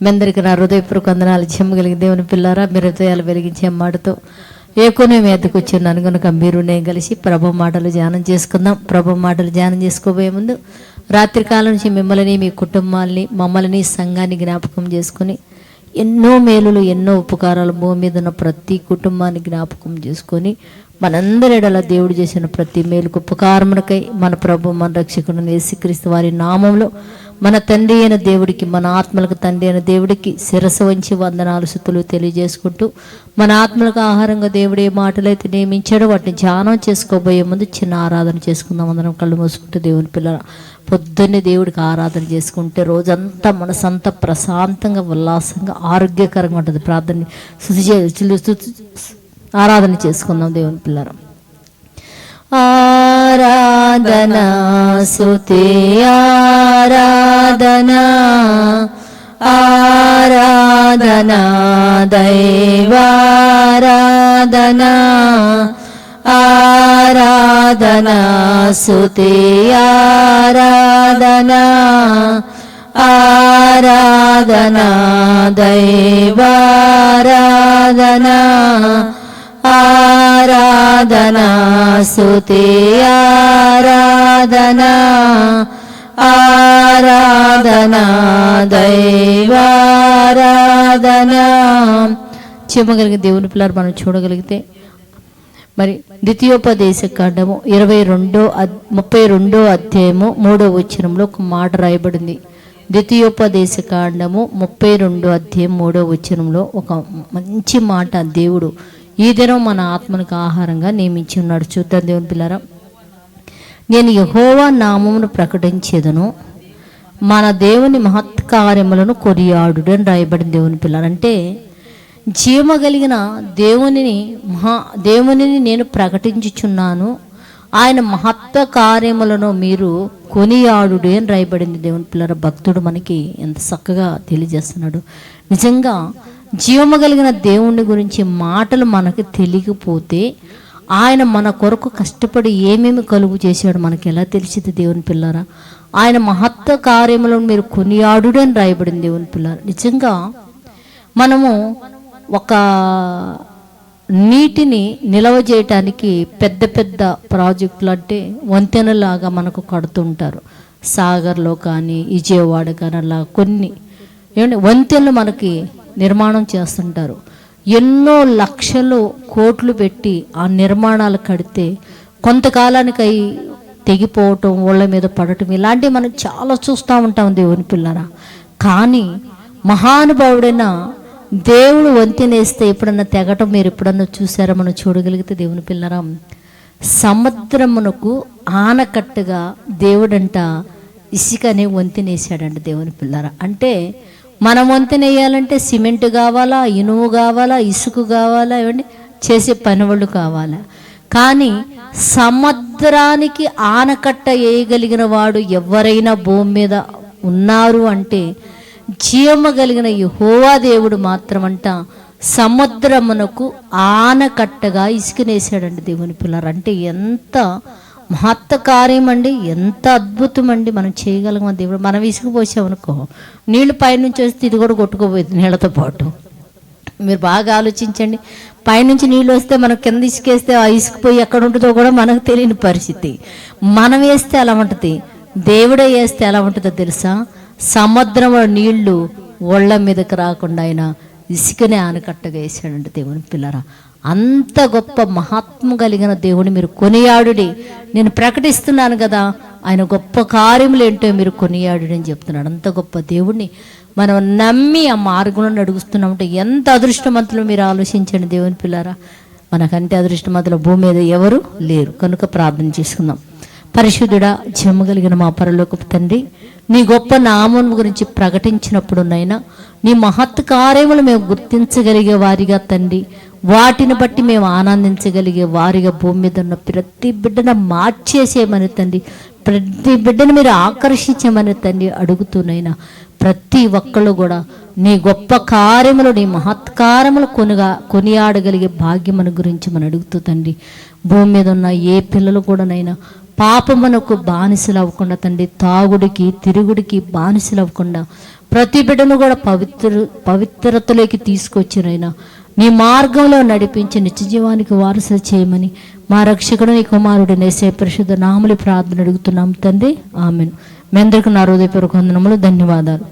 మీ అందరికీ నా హృదయపూర్వక వందనాలు. చెమ్మగలిగి దేవుని పిల్లారా, మీ హృదయాలు వెలిగించే మాటతో ఏకోనే మీదకు వచ్చున్నాను కనుక మీరు నేను కలిసి ప్రభు మాటలు ధ్యానం చేసుకుందాం. ప్రభు మాటలు ధ్యానం చేసుకోబోయే ముందు రాత్రికాలం నుంచి మిమ్మల్ని, మీ కుటుంబాలని, మమ్మల్ని, సంఘాన్ని జ్ఞాపకం చేసుకుని ఎన్నో మేలులు, ఎన్నో ఉపకారాలు భూమి మీద ఉన్న ప్రతి కుటుంబాన్ని జ్ఞాపకం చేసుకొని మనందరి ఎడల దేవుడు చేసిన ప్రతి మేలుకు ఉపకారమునకై మన ప్రభు, మన రక్షకుడు యేసుక్రీస్తు వారి నామంలో మన తండ్రి అయిన దేవుడికి, మన ఆత్మలకు తండ్రి అయిన దేవుడికి శిరస్సు వంచి వందనాలు, స్తుతులు తెలియజేసుకుంటూ మన ఆత్మలకు ఆహారంగా దేవుడు ఏ మాటలైతే నియమించాడో వాటిని ధ్యానం చేసుకోబోయే ముందు చిన్న ఆరాధన చేసుకుందాం. అందరం కళ్ళు మూసుకుంటూ దేవుని పిల్లల పొద్దున్నే దేవుడికి ఆరాధన చేసుకుంటే రోజంతా మనసంతా ప్రశాంతంగా, ఉల్లాసంగా, ఆరోగ్యకరంగా ఉంటుంది. ఆరాధన చేసుకుందాం దేవుని పిల్లల. ఆరాధనా స్తుతి ఆరాధనా, ఆరాధనా దైవారాధనా, ఆరాధనా స్తుతి ఆరాధనా, ఆరాధనా దైవారాధనా, ఆరాధనా స్తుతి ఆరాధనా, ఆరాధనా దైవారాధనా. చెమ్మగలిగే దేవుని పిల్లలు మనం చూడగలిగితే మరి ద్వితీయోపదేశ కాండము 32 అధ్యాయము 3వ వచనంలో ఒక మాట రాయబడింది. ద్వితీయోపదేశ కాండము 32 అధ్యాయం 3వ వచనంలో ఒక మంచి మాట దేవుడు ఈ దినం మన ఆత్మనికి ఆహారంగా నియమించి ఉన్నాడు. చూద్దాం దేవుని పిల్లరా. నేను యెహోవా నామమును ప్రకటించేదను, మన దేవుని మహత్కార్యములను కొనియాడుడు అని రాయబడింది. దేవుని పిల్లలు అంటే జీవమగలిగిన దేవునిని నేను ప్రకటించుచున్నాను, ఆయన మహత్వ కార్యములను మీరు కొనియాడుడు అని రాయబడింది. దేవుని పిల్లల భక్తుడు మనకి ఎంత చక్కగా తెలియజేస్తున్నాడు. నిజంగా జీవమగలిగిన దేవుని గురించి మాటలు మనకు తెలియకపోతే ఆయన మన కొరకు కష్టపడి ఏమేమి కలుగు చేశాడు మనకి ఎలా తెలిసింది దేవుని పిల్లరా? ఆయన మహత్వ కార్యములను మీరు కొనియాడుడు అని రాయబడింది. దేవుని పిల్లరా, నిజంగా మనము ఒక నీటిని నిల్వ చేయటానికి పెద్ద పెద్ద ప్రాజెక్టులు అంటే వంతెనలాగా మనకు కడుతుంటారు. సాగర్లో కానీ, విజయవాడ కానీ అలా కొన్ని వంతెనలు మనకి నిర్మాణం చేస్తుంటారు. ఎన్నో లక్షలు కోట్లు పెట్టి ఆ నిర్మాణాలు కడితే కొంతకాలానికి అవి తెగిపోవటం, ఓళ్ళ మీద పడటం ఇలాంటివి మనం చాలా చూస్తూ ఉంటాం దేవుని పిల్లరా. కానీ మహానుభావుడైన దేవుడు వంతెనేస్తే ఎప్పుడన్నా తెగటం మీరు ఎప్పుడన్నా చూసారా? మనం చూడగలిగితే దేవుని పిల్లరా, సముద్రమునకు ఆనకట్టుగా దేవుడంట ఇసుక అనే వంతెనేసాడంట దేవుని పిల్లరా. అంటే మనం వంతెన వేయాలంటే సిమెంట్ కావాలా, ఇనుము కావాలా, ఇసుక కావాలా, ఏమండి చేసే పనివాళ్ళు కావాలా. కానీ సముద్రానికి ఆనకట్ట వేయగలిగిన వాడు ఎవరైనా భూమి మీద ఉన్నారు అంటే జీవమగలిగిన యెహోవా దేవుడు మాత్రమంట సముద్రమునకు ఆనకట్టగా ఇసుకనేసాడండి దేవుని పిల్లలు. అంటే ఎంత మహత్త కార్యం అండి, ఎంత అద్భుతం అండి. మనం చేయగలమా దేవుడు? మనం ఇసుక పోసామనుకో నీళ్ళు పైనుంచి వస్తే ఇది కూడా కొట్టుకోపోయింది నీళ్ళతో పాటు. మీరు బాగా ఆలోచించండి. పైనుంచి నీళ్ళు వస్తే మనం కింద ఇసుకేస్తే ఆ ఇసుక పోయి ఎక్కడ ఉంటుందో కూడా మనకు తెలియని పరిస్థితి. మనం వేస్తే ఎలా ఉంటుంది, దేవుడే వేస్తే ఎలా ఉంటుందో తెలుసా? సముద్రంలో నీళ్లు ఒళ్ళ మీదకి రాకుండా ఆయన ఇసుకనే ఆనకట్టగా వేసాడండి దేవుని పిల్లరా. అంత గొప్ప మహాత్మ కలిగిన దేవుని మీరు కొనియాడుడి. నేను ప్రకటిస్తున్నాను కదా, ఆయన గొప్ప కార్యములు ఏంటో మీరు కొనియాడుడి అని చెప్తున్నాడు. అంత గొప్ప దేవుడిని మనం నమ్మి ఆ మార్గంలో నడుస్తున్నామంటే ఎంత అదృష్టవంతులు మీరు ఆలోచించండి దేవుని పిల్లారా. మనకంటే అదృష్టవంతులు భూమి మీద ఎవరు లేరు. కనుక ప్రార్థన చేసుకుందాం. పరిశుద్ధుడా, జమ్మగలిగిన మా పరలోకపు తండ్రి, నీ గొప్ప నామం గురించి ప్రకటించినప్పుడు నైనా నీ మహత్ కార్యములు మేము గుర్తించగలిగే వారిగా తండ్రి, వాటిని బట్టి మేము ఆనందించగలిగే వారిగా భూమి మీద ఉన్న ప్రతి బిడ్డను మార్చేసేయమని తండ్రి, ప్రతి బిడ్డను మీరు ఆకర్షించమని తండ్రి అడుగుతూనైనా ప్రతి ఒక్కళ్ళు కూడా నీ గొప్ప కార్యములు, నీ మహత్కారములు కొనియాడగలిగే భాగ్యమును గురించి మనం అడుగుతూ తండ్రి, భూమి మీద ఉన్న ఏ పిల్లలు కూడానైనా పాపమునకు బానిసలు అవ్వకుండా తండ్రి, తాగుడికి తిరుగుడికి బానిసలు అవ్వకుండా ప్రతి బిడ్డను కూడా పవిత్రతలోకి తీసుకొచ్చినైనా నీ మార్గంలో నడిపించి నిత్య జీవానికి వారసు చేయమని మా రక్షకుడు నీ కుమారుడు యేసయ్య పరిశుద్ధ నామములో ప్రార్థన అడుగుతున్నాం తండ్రి, ఆమేన్. మీ అందరికీ నా హృదయపూర్వక వందనములు, ధన్యవాదాలు.